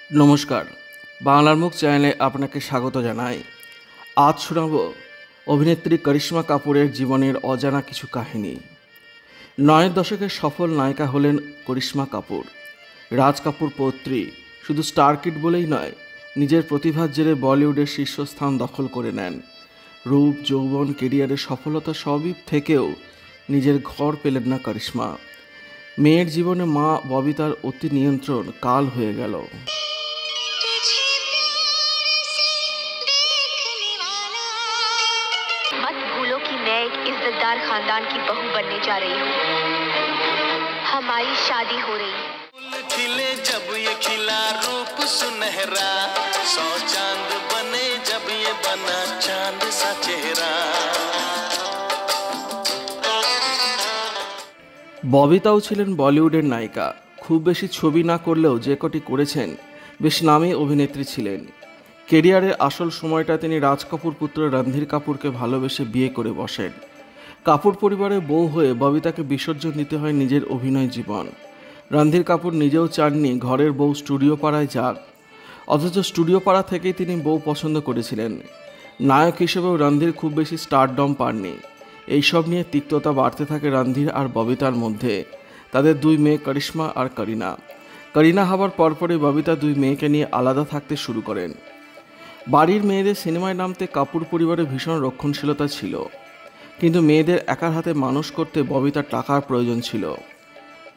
নমস্কার, বাংলার মুখ চ্যানেলে আপনাকে স্বাগত জানাই। আজ শোনাব অভিনেত্রী করিশ্মা কাপুরের জীবনের অজানা কিছু কাহিনী। ৯ দশকের সফল নায়িকা হলেন করিশ্মা কাপুর। রাজ কাপুর পৌত্রী শুধু স্টার কিড বলেই নয়, নিজের প্রতিভার জেরে বলিউডের শীর্ষস্থান দখল করে নেন। রূপ, যৌবন, কেরিয়ারের সফলতা সবই থেকেও নিজের ঘর পেলেন না করিশ্মা। মেয়ের জীবনে মা ববিতার অতি নিয়ন্ত্রণ কাল হয়ে গেল। मत भूलो कि मैं एक इज्जतदार खानदान की बहू बनने जा रही हूँ। हमारी शादी हो रही है। खिले जब ये खिला रूप सुनहरा, 100 चांद बने जब ये बना चांद सा चेहरा। ববিতাও ছিলেন বলিউডের নায়িকা। খুব বেশি ছবি না করলেও যে কটি করেছেন বেশ নামী অভিনেত্রী ছিলেন। কেরিয়ারের আসল সময়টা তিনি রাজ কাপুর পুত্র রণধীর কাপুরকে ভালোবেসে বিয়ে করে বসেন। কাপুর পরিবারের বউ হয়ে ববিতাকে বিসর্জন দিতে হয় নিজের অভিনয় জীবন। রণধীর কাপুর নিজেও চাননি ঘরের বউ স্টুডিও পাড়ায় যাক, অথচ স্টুডিও পাড়া থেকেই তিনি বউ পছন্দ করেছিলেন। নায়ক হিসেবেও রণধীর খুব বেশি স্টারডম পাননি। এইসব নিয়ে তিক্ততা বাড়তে থাকে রণধীর আর ববিতার মধ্যে। তাদের দুই মেয়ে করিশ্মা আর করিনা হবার পরপরই ববিতা দুই মেয়েকে নিয়ে আলাদা থাকতে শুরু করেন। বাড়ির মেয়েদের সিনেমায় নামতে কাপুর পরিবারে ভীষণ রক্ষণশীলতা ছিল, কিন্তু মেয়েদের একার হাতে মানুষ করতে ববিতার টাকার প্রয়োজন ছিল।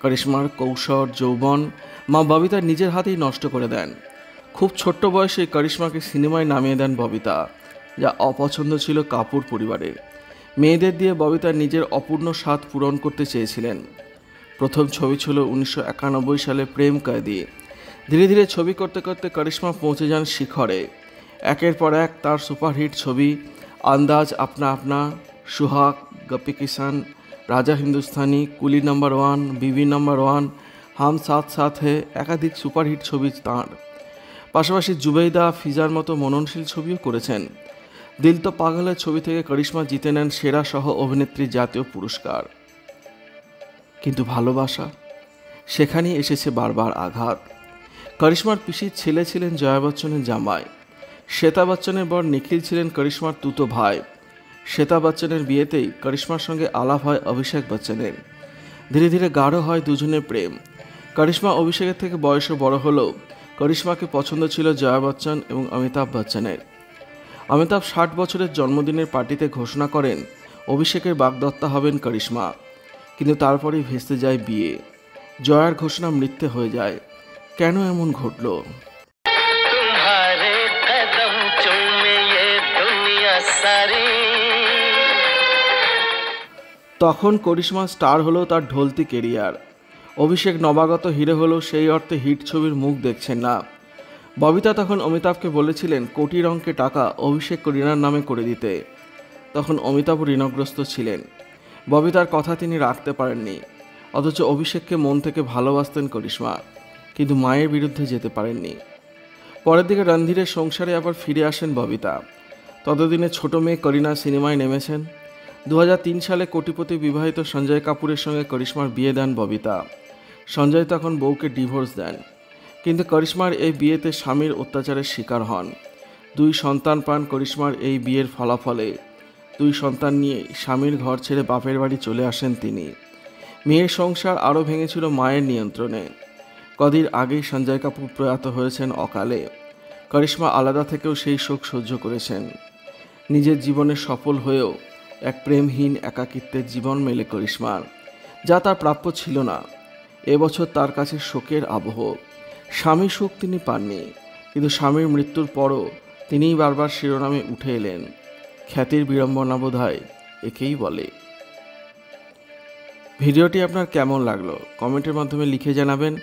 করিশ্মার কৌশল, যৌবন মা ববিতা নিজের হাতেই নষ্ট করে দেন। খুব ছোট্ট বয়সে করিশ্মাকে সিনেমায় নামিয়ে দেন ববিতা, যা অপছন্দ ছিল কাপুর পরিবারের। মেয়েদের দিয়ে ববিতা নিজের অপূর্ণ স্বাদ পূরণ করতে চেয়েছিলেন। প্রথম ছবি ছিল 1991 সালে প্রেম কয়েদি। ধীরে ধীরে ছবি করতে করতে করিশ্মা পৌঁছে যান শিখরে। একের পর এক তার সুপারহিট ছবি আন্দাজ, আপনা আপনা, সুহাগ, গপ্পি কিষান, রাজা হিন্দুস্তানি, কুলি নাম্বার 1, বিবি নাম্বার 1, হাম সাথ সাথ হে একাধিক সুপারহিট ছবি তাঁর। পাশাপাশি জুবেইদা, ফিজার মতো মননশীল ছবিও করেছেন। দিল তো পাগলের ছবি থেকে করিশ্মা জিতে নেন সেরা সহ অভিনেত্রী জাতীয় পুরস্কার। কিন্তু ভালোবাসা, সেখানেই এসেছে বারবার আঘাত। করিশ্মার পিসির ছেলে ছিলেন জয়া বচ্চনের জামাই। শ্বেতা বচ্চনের বর নিখিল ছিলেন করিশ্মার তুতো ভাই। শ্বেতা বচ্চনের বিয়েতেই করিশ্মার সঙ্গে আলাপ হয় অভিষেক বচ্চনের। ধীরে ধীরে গাঢ় হয় দুজনের প্রেম। করিশ্মা অভিষেকের থেকে বয়সে বড় হলেও করিশ্মাকে পছন্দ ছিল জয়া বচ্চন এবং অমিতাভ বচ্চনের। অমিতাভ 60 বছরের জন্মদিনের পার্টিতে ঘোষণা করেন অভিষেকের বাগদত্তা হবেন করিশ্মা, কিন্তু তারপরেই ভেস্তে যায় বিয়ে। জয়ার ঘোষণা মিথ্যে হয়ে যায়। কেন এমন ঘটল? तुम्हारे कदम चूमे ये दुनिया सारी। তখন করিশ্মা স্টার হলেও তার ঢলতি কেরিয়ার। অভিষেক নবাগত হিরো হলেও সেই অর্থে হিট ছবির মুখ দেখছেন না। ববিতা তখন অমিতাভকে বলেছিলেন কোটির অঙ্কে টাকা অভিষেক করিনার নামে করে দিতে। তখন অমিতাভ ঋণগ্রস্ত ছিলেন। ববিতার কথা তিনি রাখতে পারেননি। অথচ অভিষেককে মন থেকে ভালোবাসতেন করিশ্মা, কিন্তু মায়ের বিরুদ্ধে যেতে পারেননি। পরের দিকে রণধীরের সংসারে আবার ফিরে আসেন ববিতা। ততদিনে ছোট মেয়ে করিনা সিনেমায় নেমেছেন। 2003 সালে কোটিপতি বিবাহিত সঞ্জয় কাপুরের সঙ্গে করিশ্মার বিয়ে দেন ববিতা। সঞ্জয় তখন বউকে ডিভোর্স দেন, কিন্তু করিশ্মার এই বিয়েতে স্বামীর অত্যাচারের শিকার হন। 2 সন্তান পান করিশ্মার এই বিয়ের ফলাফলে। 2 সন্তান নিয়ে স্বামীর ঘর ছেড়ে বাপের বাড়ি চলে আসেন তিনি। মেয়ের সংসার আরও ভেঙেছিল মায়ের নিয়ন্ত্রণে। কদিন আগেই সঞ্জয় কাপুর প্রয়াত হয়েছেন অকালে। করিশ্মা আলাদা থেকেও সেই শোক সহ্য করেছেন। নিজের জীবনে সফল হয়েও এক প্রেমহীন একাকিত্বের জীবন মেলে করিশ্মার, যা তার প্রাপ্য ছিল না। এবছর তার কাছে শোকের আবহ। স্বামী সুখ তিনি পাননি, কিন্তু স্বামীর মৃত্যুর পরও তিনিই বারবার শিরোনামে উঠে এলেন। খ্যাতির বিড়ম্বনা বোধহয় একেই বলে। ভিডিওটি আপনার কেমন লাগলো কমেন্টের মাধ্যমে লিখে জানাবেন,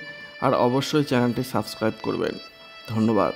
আর অবশ্যই চ্যানেলটি সাবস্ক্রাইব করবেন। ধন্যবাদ।